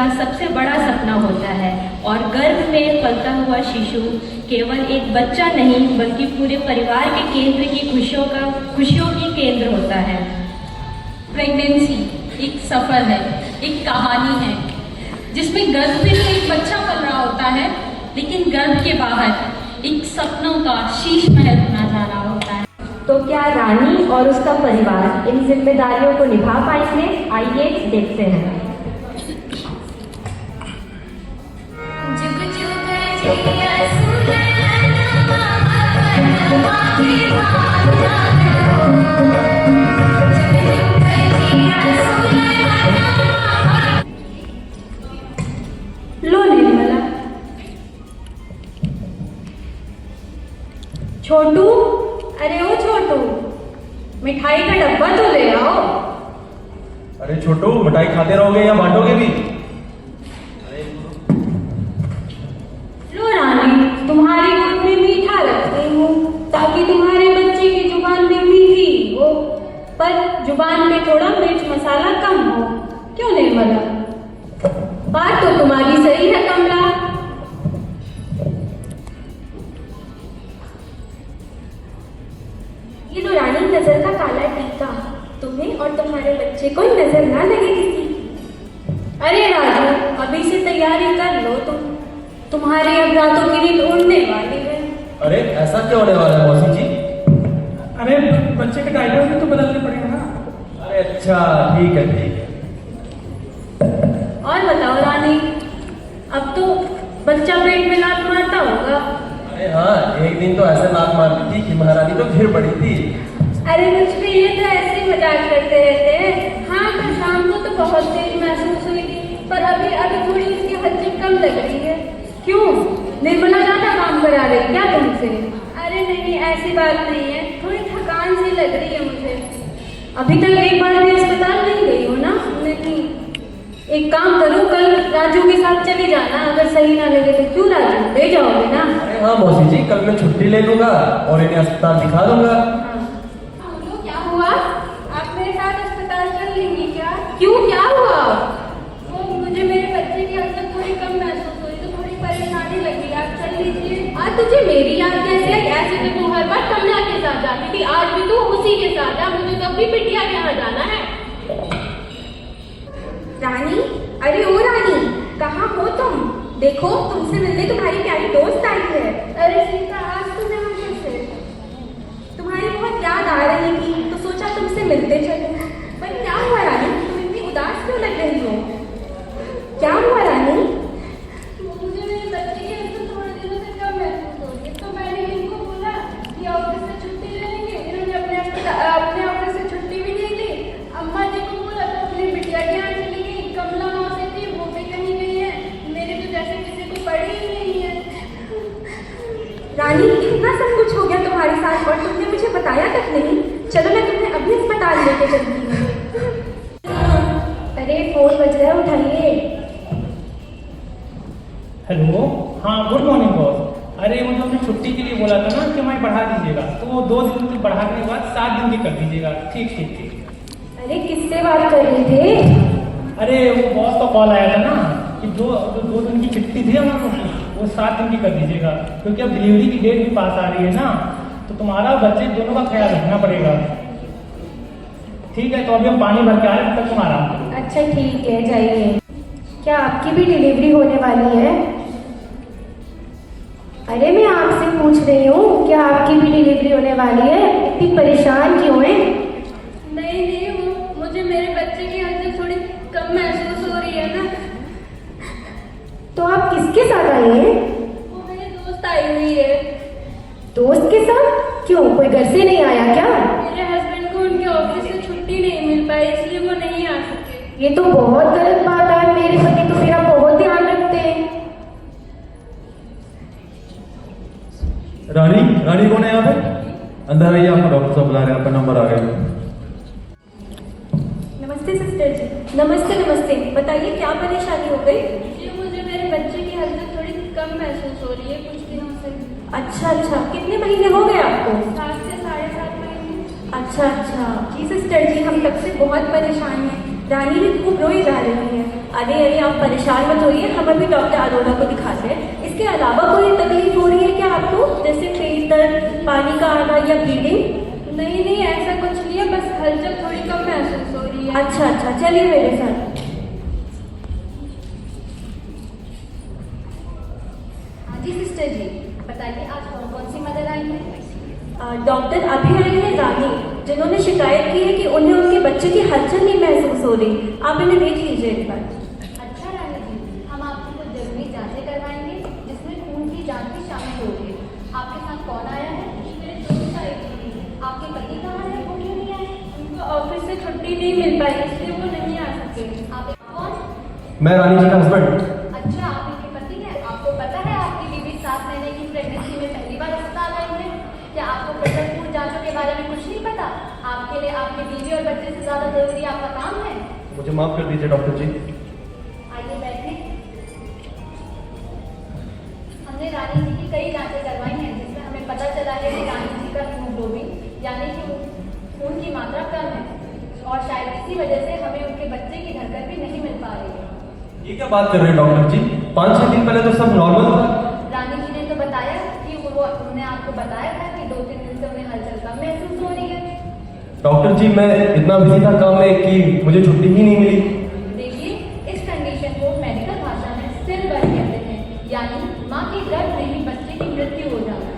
का सबसे बड़ा सपना होता है और गर्भ में पलता हुआ शिशु केवल एक बच्चा नहीं बल्कि पूरे परिवार के केंद्र की खुशियों की केंद्र होता है। प्रेगनेंसी एक सफर है, एक कहानी है जिसमें गर्भ में तो एक बच्चा पल रहा होता है, लेकिन गर्भ के बाहर एक सपनों का शीश महल बना जा रहा होता है। तो क्या रानी और उसका परिवार इन जिम्मेदारियों को निभा पाएंगे? आइए देखते हैं। लो निर्मला। छोटू, अरे ओ छोटू, मिठाई का डब्बा तो ले आओ। अरे छोटू, मिठाई खाते रहोगे या बांटोगे भी? लो रानी, तुम्हारी गोद में मीठा रखती हूँ ताकि तुम्हारे बच्चे की जुबान में मीठी हो, पर जुबान में थोड़ा मिर्च मसाला कम हो। क्यों निर्मला? बात तो तुम्हारी सही है कमला। ये लो रानी, नजर का काला टीका, तुम्हें और तुम्हारे बच्चे को नजर ना लगे किसी की। अरे राजू, अभी से तैयारी कर लो, तुम्हारी अब रातों की नींद उड़ने वाली है। अरे ऐसा क्या होने वाला है मौसी जी? अरे बच्चे के डायपर भी तो बदलने पड़ेगा ना। अरे अच्छा, ठीक है ठीक है। और बताओ रानी, अब तो बच्चा पेट में लात मारता होगा। अरे हाँ, एक दिन तो ऐसे लात मारती थी कि महारानी तो गिर पड़ी थी। अरे मुझ पे ये तो ऐसे ही मजाक करते रहते हैं। हाँ, कल शाम को तो बहुत तेज महसूस हुई थी, पर अभी थोड़ी उसकी हलचल कम लग रही है। क्यों? निर्मला ज्यादा काम करा रही क्या तुमसे? अरे नहीं, ऐसी बात नहीं है, थोड़ी थकान सी लग रही है मुझे। अभी तक एक बार भी अस्पताल नहीं गई हो ना? नहीं। एक काम करो, कल राजू के साथ चली जाना, अगर सही ना लगे तो। क्यों राजू, ले जाओगे ना? अरे हाँ मौसी जी, कल मैं छुट्टी ले लूंगा और इन्हें अस्पताल दिखा दूंगा। क्या हुआ? आप मेरे साथ अस्पताल चल लेंगी क्या? क्यों, क्या हुआ? वो मुझे मेरे बच्चे की हालत थोड़ी कम महसूस हुई तो थोड़ी परेशानी लगी। आप चल लीजिए। आज तुझे मेरी याद कैसे आई? ऐसे तो तू हर बार कमला के साथ जाती थी, आज भी तू उसी के साथ है। मुझे तो अभी बिटिया के यहाँ जाना है। रानी, अरे ओ रानी, कहाँ हो तुम? देखो, तुमसे मिलने तुम्हारी प्यारी दोस्त आई है। अरे सीता, आज तुम यहाँ कैसे? तुम्हारी बहुत याद आ रही थी तो सोचा तुमसे मिलते चलो। पर क्या हुआ रानी, तुम इतनी उदास क्यों लग रही हो? क्या हुआ रानी? मुझे मेरे बच्चे की हलचल थोड़े दिनों से कम महसूस हो रही है, तो मैंने इनको बोला कि ऑफिस से छुट्टी ले लेंगे। इन्होंने अपने ऑफिस से छुट्टी भी नहीं ली। अम्मा जी को बोला तो अपनी बिटिया के यहाँ चली गई। कमला मौसी थी, वो भी कहीं गई है। मेरे तो जैसे किसी को पड़ी ही नहीं है। रानी, इतना सब कुछ हो गया तुम्हारे साथ और तुमने मुझे बताया तक नहीं। चलो मैं तुम्हें अभी अस्पताल लेके चलती हूँ। अरे फोन बज रहा है, उठाइए। हेलो, हाँ गुड मॉर्निंग बॉस। अरे वो जो हमने छुट्टी के लिए बोला था ना कि हमारी बढ़ा दीजिएगा, तो वो 2 दिन की बढ़ाने के बाद 7 दिन की कर दीजिएगा। ठीक ठीक ठीक। अरे किससे बात कर रहे थे? अरे वो बॉस का कॉल आया था ना कि जो 2 दिन की छुट्टी थी हमारे, वो 7 दिन की कर दीजिएगा, क्योंकि अब डिलीवरी की डेट भी पास आ रही है ना, तो तुम्हारा बच्चे दोनों का ख्याल रखना पड़ेगा। ठीक है, तो अभी हम पानी भर के आ रहे हैं, तब तुम आराम करो। अच्छा ठीक है, जाइए। क्या आपकी भी डिलीवरी होने वाली है? अरे मैं आपसे पूछ रही हूँ, क्या आपकी भी डिलीवरी होने वाली है? इतनी परेशान क्यों है? नहीं, वो मुझे मेरे बच्चे की हलचल थोड़ी कम महसूस हो रही है ना। तो आप किसके साथ आए हैं? वो मेरी दोस्त आई हुई है। दोस्त के साथ? क्यों, कोई घर से नहीं आया क्या? मेरे हस्बैंड को उनके ऑफिस से छुट्टी नहीं मिल पाई, इसलिए वो नहीं आ सके। ये तो बहुत गलत बात है। मेरे पति तो मेरा बहुत ध्यान रखते हैं। रानी, रानी कौन है यहाँ पे? अंदर आइए, आपको डॉक्टर साहब बुला रहे हैं, आपका नंबर आ गया। नमस्ते सिस्टर जी। नमस्ते, बताइए क्या परेशानी हो गई? मुझे मेरे बच्चे की हलचल थोड़ी कम महसूस हो रही है कुछ दिनों से। अच्छा, कितने महीने हो गए आपको? 7 से 7.5 महीने। अच्छा, जी सिस्टर जी, हम तब से बहुत परेशान हैं। रानी भी खूब रोई जा रही है। अरे अरे आप परेशान मत होइए, हम अभी डॉक्टर अरोड़ा को दिखाते हैं। इसके अलावा कोई तकलीफ हो रही है क्या आपको, जैसे पेट दर्द, पानी का आना या ब्लीडिंग? नहीं नहीं, ऐसा कुछ नहीं है, बस हलचल थोड़ी कम महसूस हो रही है। अच्छा अच्छा, चलिए मेरे साथ। हाँ जी सिस्टर जी, बताइए आज कौन कौन सी मदद आई है? डॉक्टर अभी आई है रानी, जिन्होंने शिकायत की है कि उन्हें उनके बच्चे की हलचल नहीं महसूस हो रही। आप इन्हें देख लीजिए एक बार। अच्छा रानी जी, हम आपकी कुछ जरूरी जांचें करवाएंगे जिसमें खून की जांच भी शामिल होगी। आपके साथ कौन आया है? मेरे दोस्त आए थे। आपके पति कहाँ है, वो क्यों नहीं आए? उनको ऑफिस से छुट्टी नहीं मिल पाई, इसलिए वो नहीं आ सके। आप कौन? मैं रानी जी का हस्बैंड। अच्छा, आप इनके पति हैं। आपको पता है आपकी बीवी 7 महीने की प्रेगनेंसी में पहली बार अस्पताल आई है। क्या आपको प्रसव पूर्व जांचों के बारे में कुछ नहीं पता? आपके लिए आपकी बीवी और बच्चे से ज्यादा जरूरी आपका काम है। मुझे माफ कर दीजिए डॉक्टर जी। आइए बैठे। हमने रानी जी की कई जांचें करवाई हैं जिसमें हमें पता चला है कि रानी जी का हीमोग्लोबिन यानी कि खून की मात्रा कम है और शायद इसी वजह से हमें उनके बच्चे की धड़कन भी नहीं मिल पा रही है। ये क्या बात कर रहे हैं डॉक्टर जी? 5-6 दिन पहले तो सब नॉर्मल था। रानी जी ने तो बताया कि उन्होंने आपको बताया था कि 2-3 दिन से उन्हें हलचल कम महसूस हो रही है। डॉक्टर जी मैं इतना बिजी था काम में कि मुझे छुट्टी ही नहीं मिली। देखिए, इस कंडीशन को मेडिकल भाषा में स्टिल बर्थ कहते हैं, यानी माँ के गर्भ में ही बच्चे की मृत्यु हो जाना।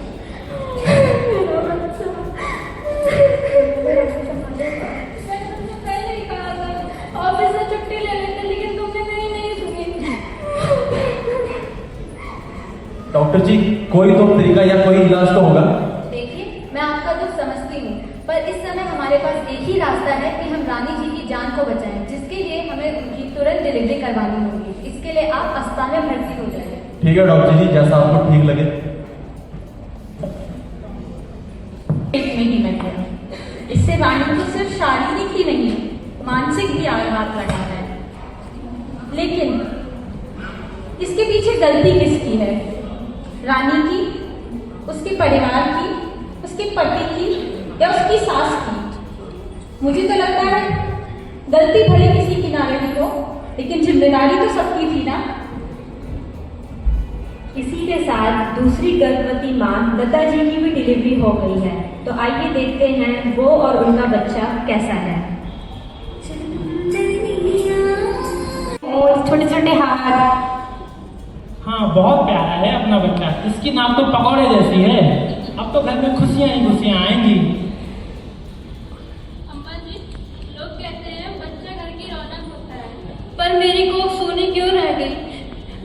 पहले ही कहा था ऑफिस से छुट्टी ले लेते, लेकिन तुमने मेरी नहीं सुनी। डॉक्टर जी कोई तो तरीका या कोई इलाज तो होगा। देखिए, मैं आपका दुख समझती हूँ, पर इस समय हमारे पास एक ही रास्ता है कि हम रानी जी की जान को बचाएं, जिसके लिए हमें उनकी तुरंत डिलीवरी करवानी होगी। इसके लिए आप अस्पताल में भर्ती हो जाएं। ठीक है डॉक्टर जी, जैसा आपको ठीक लगे। पेट में ही मैं गया। इससे रानी को सिर्फ शारीरिक ही नहीं मानसिक भी आघात लगा है। लेकिन इसके पीछे गलती किसकी है? रानी की, उसके परिवार की, उसके पति की या उसकी सास की? मुझे तो लगता है गलती भले किसी की ना रही हो, लेकिन जिम्मेदारी तो सबकी थी ना। इसी के साथ दूसरी गर्भवती मां लता जी की भी डिलीवरी हो गई है। तो आइए देखते हैं वो और उनका बच्चा कैसा है। और छोटे छोटे हाथ। हाँ, बहुत प्यारा है अपना बच्चा। इसकी नाम तो पकौड़े जैसी है। अब तो घर में खुशियां ही खुशियां आएंगी। अम्मा जी, लोग कहते हैं बच्चा घर की रौनक होता है, पर मेरी कोख सोनी क्यों रह गई?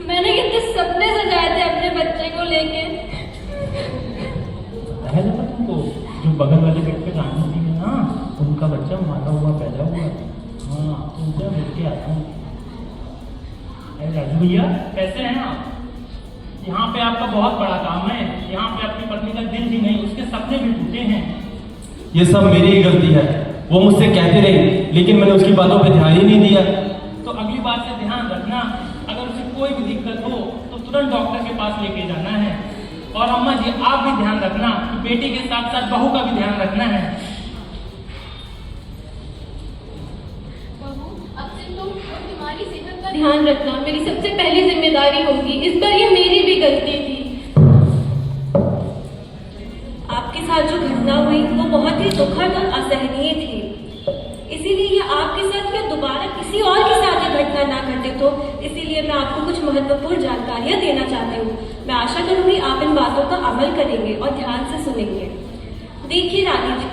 मैंने कितने सपने सजाए थे अपने बच्चे को लेके। पहले तो तुमको जो बगल वाले बेड पे रानी जी है ना, उनका बच्चा मारा हुआ पैदा हुआ। हाँ, तुमसे मिल के आता हूँ। अरे राजू भैया, कैसे हैं आप? यहाँ पे आपका बहुत बड़ा काम है। यहाँ पे अपनी पत्नी का दिल ही नहीं, उसके सपने भी टूटे हैं। ये सब मेरी ही गलती है। वो मुझसे कहती रही, लेकिन मैंने उसकी बातों पे ध्यान ही नहीं दिया। तो अगली बार से ध्यान रखना, अगर उसे कोई भी दिक्कत हो तो तुरंत डॉक्टर के पास लेके जाना है। और अम्मा जी, आप भी ध्यान रखना कि बेटी के साथ साथ बहू का भी ध्यान रखना है। बहू, अब से तुम और तुम्हारी सेहत का ध्यान रखना मेरी सबसे पहली जिम्मेदारी होगी। इस बार ये मेरी भी गलती थी। आपके साथ जो घटना हुई वो बहुत ही दुखद और असहनीय थी। इसीलिए ये आपके साथ या दोबारा किसी और के साथ ये घटना ना घटित हो, इसीलिए मैं आपको कुछ महत्वपूर्ण जानकारियां देना चाहती हूँ। मैं आशा करूंगी आप इन बातों का अमल करेंगे और ध्यान से सुनेंगे। देखिए रानी जी,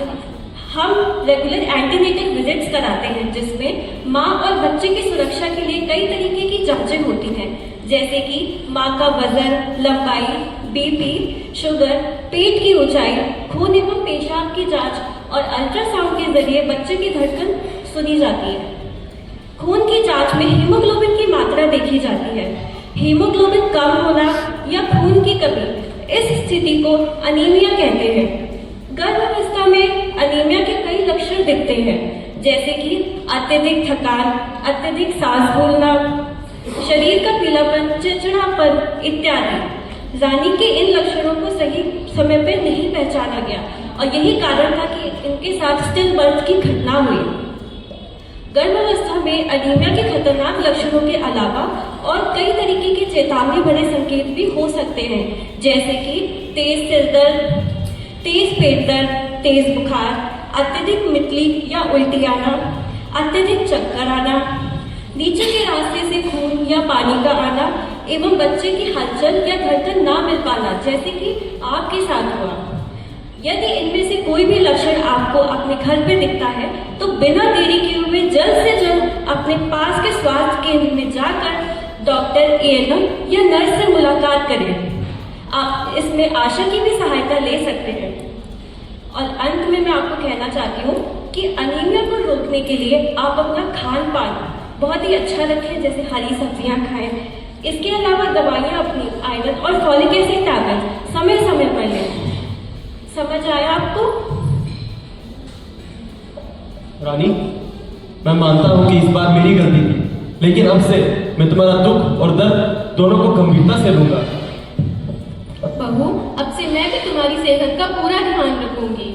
हम रेगुलर एंटीनेटल विजिट्स कराते हैं, जिसमें माँ और बच्चे की सुरक्षा के लिए कई तरीके की जांचें होती हैं, जैसे कि माँ का वजन, लंबाई, बीपी, शुगर, पेट की ऊंचाई, खून एवं पेशाब की जांच और अल्ट्रासाउंड के जरिए बच्चे की धड़कन सुनी जाती है। खून की जांच में हीमोग्लोबिन की मात्रा देखी जाती है। हीमोग्लोबिन कम होना या खून की कमी, इस स्थिति को अनीमिया कहते हैं। गर्भावस्था में अनीमिया के कई लक्षण दिखते हैं, जैसे कि अत्यधिक थकान, अत्यधिक सांस फूलना, शरीर का पीलापन, चिड़चिड़ापन इत्यादि। रानी के इन लक्षणों को सही समय पर नहीं पहचाना गया और यही कारण था कि इनके साथ स्टिल बर्थ की घटना हुई। गर्भावस्था में अनीमिया के खतरनाक लक्षणों के अलावा और कई तरीके के चेतावनी भरे संकेत भी हो सकते हैं, जैसे कि तेज सिर दर्द, तेज पेट दर्द, तेज बुखार, अत्यधिक मितली या उल्टी आना, अत्यधिक चक्कर आना, नीचे के रास्ते से खून या पानी का आना एवं बच्चे की हलचल या धड़कन ना मिल पाना, जैसे कि आपके साथ हुआ। यदि इनमें से कोई भी लक्षण आपको अपने घर पे दिखता है तो बिना देरी किए हुए जल्द से जल्द अपने पास के स्वास्थ्य केंद्र में जाकर डॉक्टर, एएनएम या नर्स से मुलाकात करें। आप इसमें आशा की भी सहायता ले सकते हैं। और अंत में मैं आपको कहना चाहती हूँ कि अनीमिया को रोकने के लिए आप अपना खान पान बहुत ही अच्छा रखें, जैसे हरी सब्जियाँ खाएं। इसके अलावा दवाइयाँ अपनी आयरन और फॉलिक एसिड टैबलेट समय समय पर लें। समझ आया आपको? रानी, मैं मानता हूँ कि इस बार मेरी गलती थी, लेकिन अब से मैं तुम्हारा दुख और दर्द दोनों को गंभीरता से लूंगा। बहू, अब से मैं भी तुम्हारी सेहत का पूरा ध्यान रखूंगी।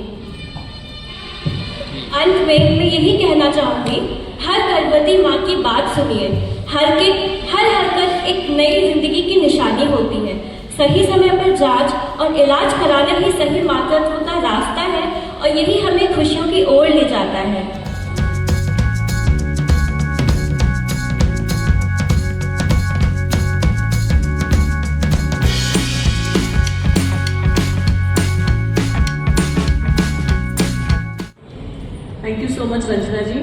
अंत में मैं यही कहना चाहूंगी, हर गर्भवती माँ की बात सुनिए। हर हरकत एक नई जिंदगी की निशानी होती है। सही समय पर जांच और इलाज कराना ही सही मातृत्व का रास्ता है और यही हमें खुशियों की ओर ले जाता है। Thank you so much Ranjana ji.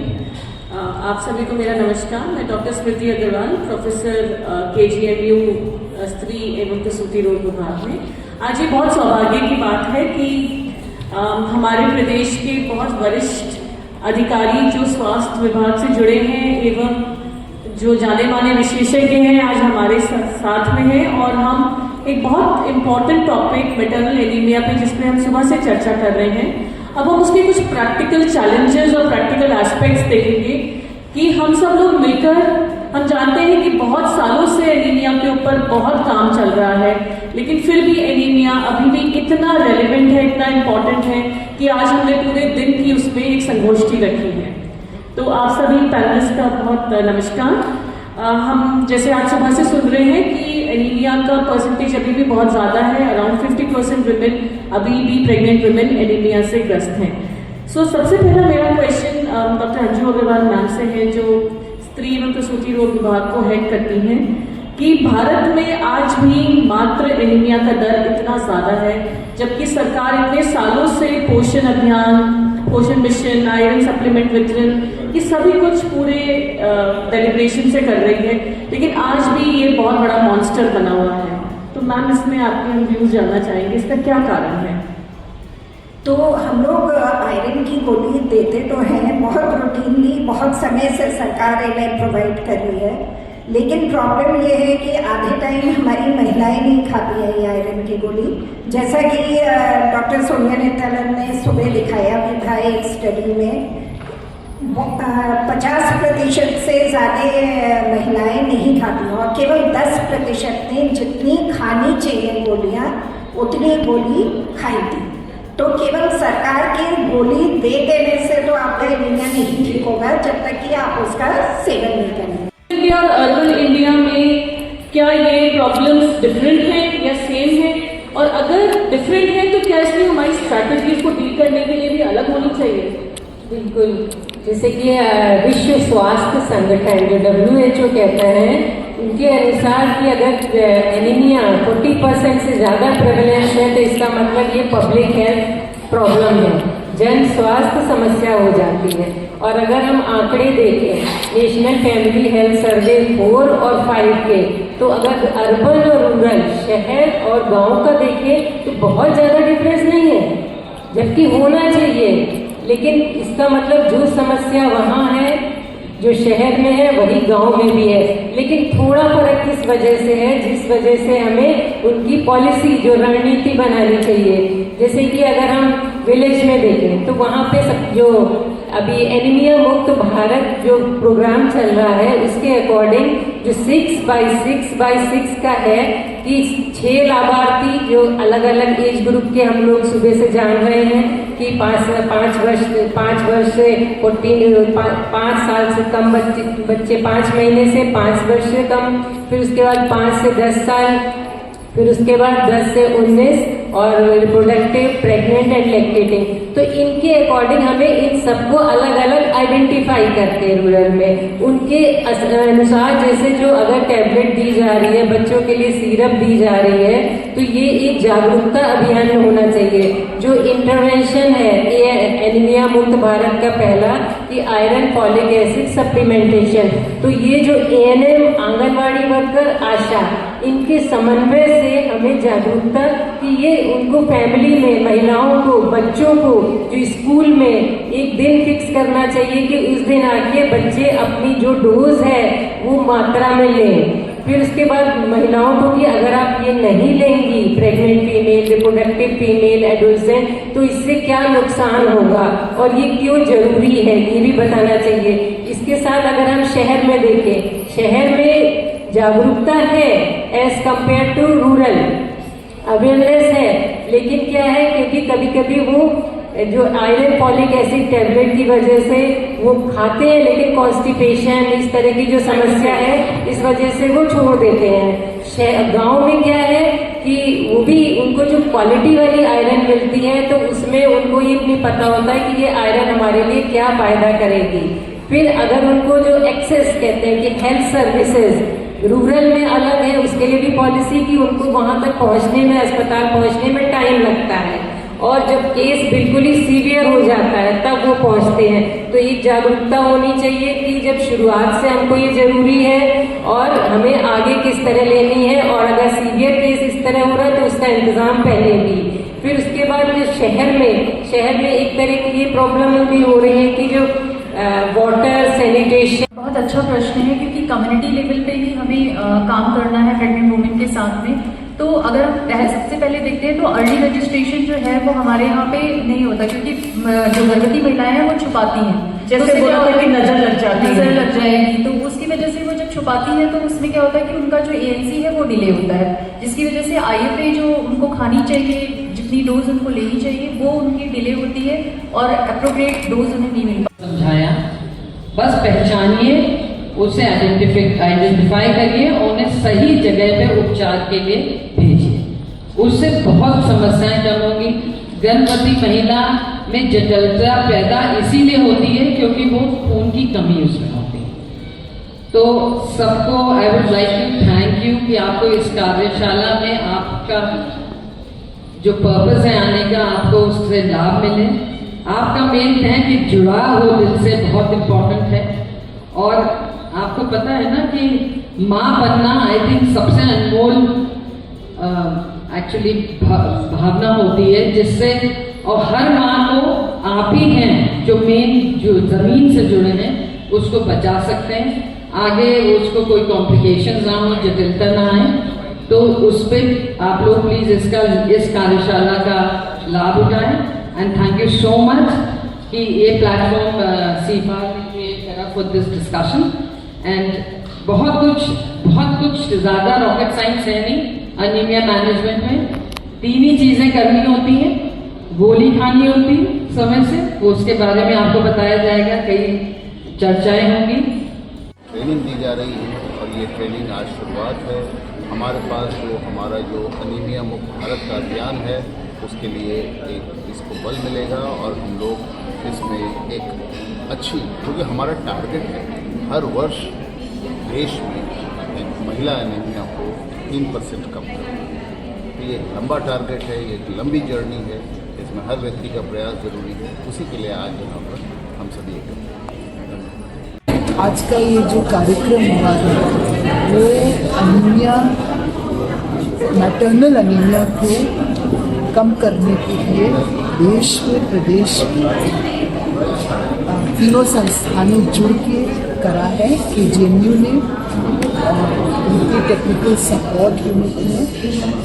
आप सभी को मेरा नमस्कार। मैं doctor Smriti Agarwal, professor KGMU स्त्री एवं प्रसूति रोग विभाग में। आज ये बहुत सौभाग्य की बात है कि हमारे प्रदेश के बहुत वरिष्ठ अधिकारी जो स्वास्थ्य विभाग से जुड़े हैं एवं जो जाने माने विशेषज्ञ हैं आज हमारे साथ में हैं और हम एक बहुत इम्पॉर्टेंट टॉपिक मैटरनल एनीमिया पे जिसपे हम सुबह से चर्चा कर रहे हैं, अब हम उसके कुछ प्रैक्टिकल चैलेंजेस और प्रैक्टिकल एस्पेक्ट्स देखेंगे कि हम सब लोग मिलकर, हम जानते हैं कि बहुत सालों से एनीमिया के ऊपर बहुत काम चल रहा है, लेकिन फिर भी एनीमिया अभी भी इतना रेलेवेंट है, इतना इम्पोर्टेंट है कि आज हमने पूरे दिन की उसमें एक संगोष्ठी रखी है। तो आप सभी पैनलिस्ट का बहुत नमस्कार। हम जैसे आज सुबह से सुन रहे हैं कि एनीमिया का परसेंटेज अभी भी बहुत ज़्यादा है, अराउंड 50% विमेन अभी भी प्रेग्नेंट विमेन एनीमिया से ग्रस्त हैं। सो सबसे पहला मेरा question doctor Anju Agarwal ma'am से है, जो स्त्री एवं प्रसूति रोग विभाग को हेड करती हैं, कि भारत में आज भी मात्र एनीमिया का दर इतना ज़्यादा है, जबकि सरकार इतने सालों से पोषण अभियान, पोषण मिशन, आयरन सप्लीमेंट वितरण, ये सभी कुछ पूरे डेलिब्रेशन से कर रही है, लेकिन आज भी ये बहुत बड़ा मॉन्स्टर बना हुआ है। तो मैम, इसमें आपके हम व्यूज जानना चाहेंगे, इसका क्या कारण है? तो हम लोग आयरन की गोली देते तो हैं, बहुत रूटीनली, बहुत समय से सरकार इन्हें प्रोवाइड कर रही है, लेकिन प्रॉब्लम ये है कि आधे टाइम हमारी महिलाएं नहीं खाती है ये आयरन की गोली। जैसा कि डॉक्टर सोनिया नेतालन ने सुबह दिखाया भी था एक स्टडी में, 50% से ज़्यादा महिलाएं नहीं खाती हैं और केवल 10% ने जितनी खानी चाहिए गोलियां उतनी गोली खाई थी। तो केवल सरकार की गोली दे देने से तो आपका एनीमिया नहीं ठीक होगा जब तक कि आप उसका सेवन नहीं करेंगे। और अर्बन इंडिया में क्या ये प्रॉब्लम्स डिफरेंट हैं या सेम है, और अगर डिफरेंट है तो क्या इसमें हमारी स्ट्रैटेजी को डील करने के लिए भी अलग होनी चाहिए? बिल्कुल, जैसे कि विश्व स्वास्थ्य संगठन जो WHO कहता है, उनके अनुसार कि अगर एनीमिया 40% से ज़्यादा प्रेवलेंस है तो इसका मतलब ये पब्लिक हेल्थ प्रॉब्लम है, जन स्वास्थ्य समस्या हो जाती है। और अगर हम आंकड़े देखें नेशनल फैमिली हेल्थ सर्वे 4 और 5 के, तो अगर अर्बन और रूरल, शहर और गांव का देखें तो बहुत ज़्यादा डिफरेंस नहीं है, जबकि होना चाहिए। लेकिन इसका मतलब जो समस्या वहाँ है, जो शहर में है, वही गांव में भी है, लेकिन थोड़ा फर्क किस वजह से है, जिस वजह से हमें उनकी पॉलिसी, जो रणनीति बनानी चाहिए। जैसे कि अगर हम विलेज में देखें तो वहाँ पे सब जो अभी एनीमिया मुक्त भारत जो प्रोग्राम चल रहा है उसके अकॉर्डिंग जो 6x6x6 का है कि 6 लाभार्थी जो अलग अलग एज ग्रुप के हम लोग सुबह से जान रहे हैं कि 5 वर्ष से 5 साल से कम बच्चे 5 महीने से 5 वर्ष से कम, फिर उसके बाद 5 से 10 साल, फिर उसके बाद 10 से 19 और रिप्रोडक्टिव, प्रेग्नेंट एंड लैक्टेटिंग। तो इनके अकॉर्डिंग हमें इन सबको अलग अलग आइडेंटिफाई करते हैं रूरल में। उनके अनुसार जैसे जो अगर टैबलेट दी जा रही है, बच्चों के लिए सिरप दी जा रही है, तो ये एक जागरूकता अभियान होना चाहिए। जो इंटरवेंशन है एनीमिया मुक्त भारत का पहला कि आयरन फॉलिक एसिड सप्लीमेंटेशन, तो ये जो ANM, आंगनवाड़ी वर्कर, आशा, इनके समन्वय से हमें जागरूकता कि ये उनको फैमिली में महिलाओं को, बच्चों को जो स्कूल में एक दिन फिक्स करना चाहिए कि उस दिन आके बच्चे अपनी जो डोज है वो मात्रा में लें। फिर उसके बाद महिलाओं को कि अगर आप ये नहीं लेंगी, pregnant female, reproductive female, adolescent, तो इससे क्या नुकसान होगा और ये क्यों जरूरी है ये भी बताना चाहिए। इसके साथ अगर हम शहर में देखें, शहर में जागरूकता है as compare to rural, awareness है, लेकिन क्या है क्योंकि कभी कभी वो जो आयरन फॉलिक एसिड टैबलेट की वजह से वो खाते हैं लेकिन कॉन्स्टिपेशन इस तरह की जो समस्या है इस वजह से वो छोड़ देते हैं। गांव में क्या है कि वो भी उनको जो क्वालिटी वाली आयरन मिलती है तो उसमें उनको ये नहीं पता होता है कि ये आयरन हमारे लिए क्या फायदा करेगी। फिर अगर उनको जो एक्सेस कहते हैं कि हेल्थ सर्विसेज रूरल में अलग है, उसके लिए भी पॉलिसी की उनको वहां तक पहुंचने में, अस्पताल पहुंचने में टाइम लगता है और जब केस बिल्कुल ही सीवियर हो जाता है तब वो पहुंचते हैं। तो ये जागरूकता होनी चाहिए कि जब शुरुआत से हमको ये जरूरी है और हमें आगे किस तरह लेनी है, और अगर सीवियर केस इस तरह हो रहा है तो उसका इंतजाम पहले भी। फिर उसके बाद जो शहर में एक तरह की ये प्रॉब्लम भी हो रही है कि जो वाटर सैनिटेशन। बहुत अच्छा प्रश्न है क्योंकि कम्युनिटी लेवल पे ही हमें काम करना है प्रेग्नेंट वुमेन के साथ में। तो अगर हम सबसे पहले देखते हैं तो अर्ली रजिस्ट्रेशन जो है वो हमारे यहाँ पे नहीं होता क्योंकि जो गर्भवती महिलाएं हैं वो छुपाती हैं, जैसे बोला था कि नजर लग जाएगी, तो उसकी वजह से वो जब छुपाती है तो उसमें क्या होता है कि उनका जो ANC है वो डिले होता है, जिसकी वजह से IFA जो उनको खानी चाहिए, जितनी डोज उनको लेनी चाहिए वो उनकी डिले होती है और अप्रोप्रिएट डोज उन्हें नहीं मिल पाती। समझाया, बस पहचानिए, उसे आइडेंटिफाई करिए और उन्हें सही जगह पे उपचार के लिए भेजिए। उससे बहुत समस्याएं कम होंगी। गर्भवती महिला में जटिलता पैदा इसीलिए होती है क्योंकि वो खून की कमी उसमें होती है। तो सबको I would like to thank you कि आपको इस कार्यशाला में आपका जो पर्पस है आने का, आपको उससे लाभ मिले। आपका मेन है कि जुड़ा हो दिल से बहुत इम्पोर्टेंट है। और आपको पता है ना कि माँ बनना आई थिंक सबसे अनमोल एक्चुअली भावना होती है, जिससे और हर माँ को आप ही हैं जो मेन जो जमीन से जुड़े हैं उसको बचा सकते हैं। आगे उसको कोई कॉम्प्लिकेशंस ना हो, जटिलता ना आए, तो उस पर आप लोग प्लीज इस कार्यशाला का लाभ उठाएं। And thank you so much कि ये प्लेटफॉर्म सीफा ने क्रिएट करा फॉर दिस डिस्कशन। एंड बहुत कुछ ज़्यादा रॉकेट साइंस है नहीं अनीमिया मैनेजमेंट में। 3 ही चीज़ें करनी होती हैं, गोली खानी होती समय से, उसके बारे में आपको बताया जाएगा, कई चर्चाएं होंगी। ट्रेनिंग दी जा रही है और ये ट्रेनिंग आज शुरुआत है। हमारे पास हमारा जो अनीमिया मुक्त भारत का अभियान है उसके लिए इसको बल मिलेगा और हम लोग इसमें एक अच्छी, क्योंकि हमारा टारगेट है हर वर्ष देश में महिला एनीमिया को 3% कम करना। तो ये एक लंबा टारगेट है, ये एक लंबी जर्नी है, इसमें हर व्यक्ति का प्रयास जरूरी है। उसी के लिए आज यहाँ पर हम सभी एकत्र। आज का ये जो कार्यक्रम हुआ है वो अनीमिया, मैटरनल अनीमिया को कम करने के लिए देश में, प्रदेश में तीनों संस्थानों जुड़ के करा है। KGMU ने, उनकी टेक्निकल सपोर्ट यूनिट ने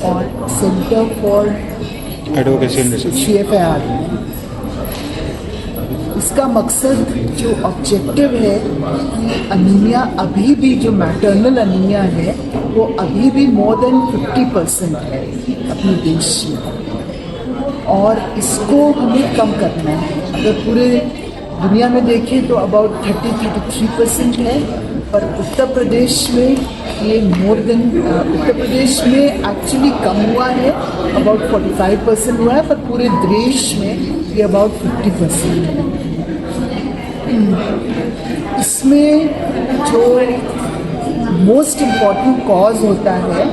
और सेंटर फॉर एडवोकेसी CFIR इसका मकसद जो ऑब्जेक्टिव है कि अनीमिया अभी भी जो मैटरनल अनीमिया है वो अभी भी मोर देन 50% है अपने देश में, और इसको हमें कम करना है। अगर पूरे दुनिया में देखें तो अबाउट 33% है, पर उत्तर प्रदेश में ये मोर देन, उत्तर प्रदेश में एक्चुअली कम हुआ है, अबाउट 45% हुआ है, पर पूरे देश में ये अबाउट 50% है। इसमें जो मोस्ट इम्पॉर्टेंट कॉज होता है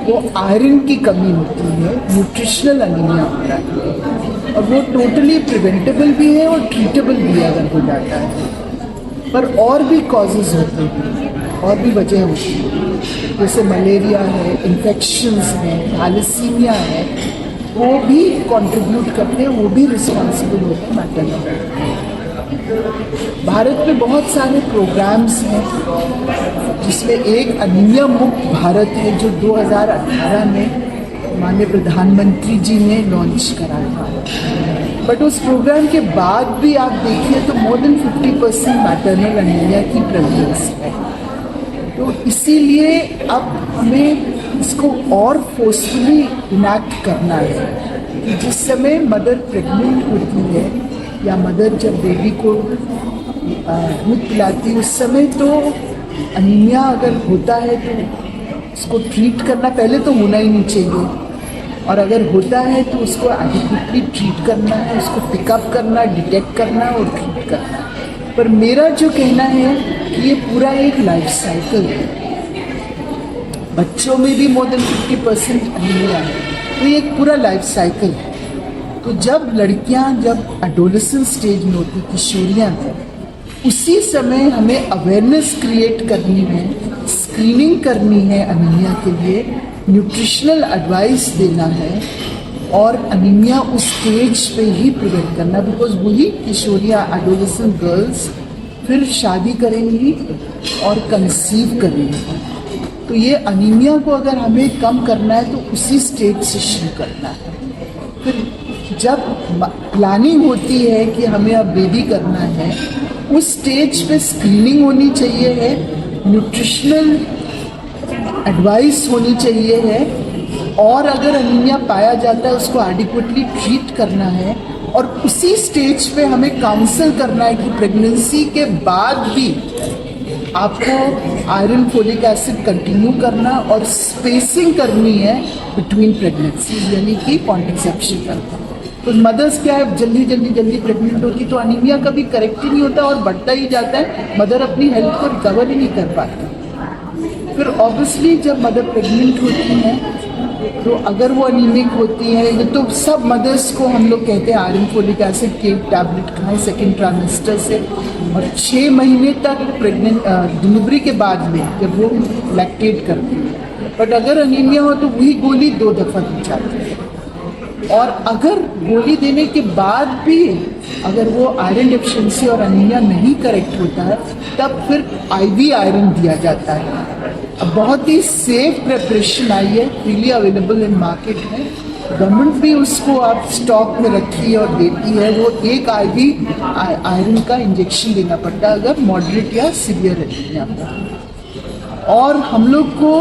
वो आयरन की कमी होती है, न्यूट्रिशनल अनीमिया होता है, और वो टोटली प्रिवेंटेबल भी है और ट्रीटेबल भी है अगर हो जाता है। पर और भी कॉजेज़ होते हैं, और भी वजह होती है, जैसे मलेरिया है, इन्फेक्शंस हैं, थैलेसीमिया है, वो भी कंट्रीब्यूट करते हैं, वो भी रिस्पॉन्सिबल होते हैं मैटरनल। भारत में बहुत सारे प्रोग्राम्स हैं, जिसमें एक अनीमिया मुक्त भारत है जो 2018 में माननीय प्रधानमंत्री जी ने लॉन्च करा था। बट उस प्रोग्राम के बाद भी आप देखिए तो मोर देन 50% मैटरनल अनीमिया की प्रेवलेंस है। तो इसीलिए अब हमें इसको और फोर्सफुली इनैक्ट करना है कि जिस समय मदर प्रेग्नेंट होती है या मदर जब बेबी को दूध पिलाती है, उस समय तो अनीमिया अगर होता है तो उसको ट्रीट करना पहले तो होना ही नहीं चाहिए, और अगर होता है तो उसको एडिक्वेटली ट्रीट करना है, उसको पिकअप करना, डिटेक्ट करना और ट्रीट करना। पर मेरा जो कहना है कि ये पूरा एक लाइफ साइकिल है। बच्चों में भी मोर देन 50% अनीमिया है, तो ये एक पूरा लाइफ साइकिल है। तो जब लड़कियां जब एडोलेसेंट स्टेज में होती, किशोरियां हैं, उसी समय हमें अवेयरनेस क्रिएट करनी है, स्क्रीनिंग करनी है अनीमिया के लिए, न्यूट्रिशनल एडवाइस देना है, और अनीमिया उस स्टेज पे ही प्रिवेंट करना, बिकॉज वही किशोरियाँ एडोलेसेंट गर्ल्स फिर शादी करेंगी और कंसीव करेंगी। तो ये अनीमिया को अगर हमें कम करना है तो उसी स्टेज से शुरू करना है। फिर जब प्लानिंग होती है कि हमें अब बेबी करना है, उस स्टेज पे स्क्रीनिंग होनी चाहिए है, न्यूट्रिशनल एडवाइस होनी चाहिए है, और अगर अनीमिया पाया जाता है उसको एडिक्वेटली ट्रीट करना है, और उसी स्टेज पे हमें काउंसल करना है कि प्रेगनेंसी के बाद भी आपको आयरन फोलिक एसिड कंटिन्यू करना और स्पेसिंग करनी है बिटवीन प्रेगनेंसी, यानी कि कॉन्ट्रासेप्शन करना। तो मदर्स क्या है, जल्दी प्रेग्नेंट होती तो अनीमिया कभी करेक्ट ही नहीं होता और बढ़ता ही जाता है, मदर अपनी हेल्थ को रिकवर ही नहीं कर पाती। फिर ऑब्वियसली जब मदर प्रेग्नेंट होती हैं तो अगर वो अनीमिक होती है, तो सब मदर्स को हम लोग कहते हैं आयरन फोलिक एसिड के टैबलेट खाएं सेकेंड ट्राइमेस्टर से, और 6 महीने तक प्रेग्नेंट डिलीवरी के बाद में जब वो लैक्टेट करती है। बट अगर अनीमिया हो तो वही गोली 2 दफ़ा दी जाती है, और अगर गोली देने के बाद भी अगर वो आयरन डेफिशिएंसी और अनीमिया नहीं करेक्ट होता है तब फिर IV आयरन दिया जाता है। अब बहुत ही सेफ प्रिपरेशन आई है, फ्रीली अवेलेबल इन मार्केट में, गवर्नमेंट भी उसको आप स्टॉक में रखी है और देती है। वो एक IV आयरन का इंजेक्शन देना पड़ता है अगर मॉडरेट या सीवियर अनीमिया हो। और हम लोग को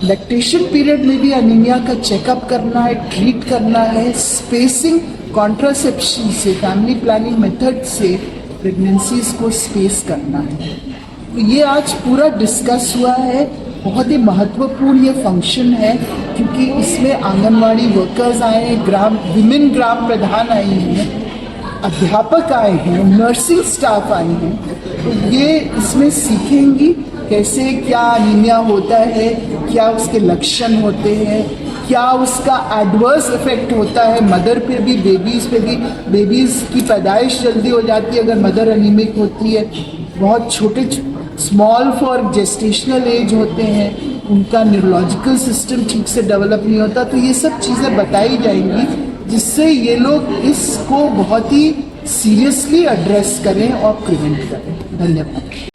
लैक्टेशन पीरियड में भी अनीमिया का चेकअप करना है, ट्रीट करना है, स्पेसिंग कॉन्ट्रासेप्शन से, फैमिली प्लानिंग मेथड से प्रेगनेंसीज को स्पेस करना है। तो ये आज पूरा डिस्कस हुआ है, बहुत ही महत्वपूर्ण ये फंक्शन है, क्योंकि इसमें आंगनवाड़ी वर्कर्स आए हैं, विमेन ग्राम प्रधान आई हैं, अध्यापक आए हैं, नर्सिंग स्टाफ आए हैं। तो ये इसमें सीखेंगी कैसे क्या अनीमिया होता है, क्या उसके लक्षण होते हैं, क्या उसका एडवर्स इफेक्ट होता है मदर पे भी, बेबीज़ पे भी। बेबीज़ की पैदाइश जल्दी हो जाती है अगर मदर अनीमिक होती है, बहुत छोटे स्मॉल फॉर जेस्टेशनल एज होते हैं, उनका न्यूरोलॉजिकल सिस्टम ठीक से डेवलप नहीं होता। तो ये सब चीज़ें बताई जाएंगी जिससे ये लोग इसको बहुत ही सीरियसली एड्रेस करें और प्रिवेंट करें। धन्यवाद।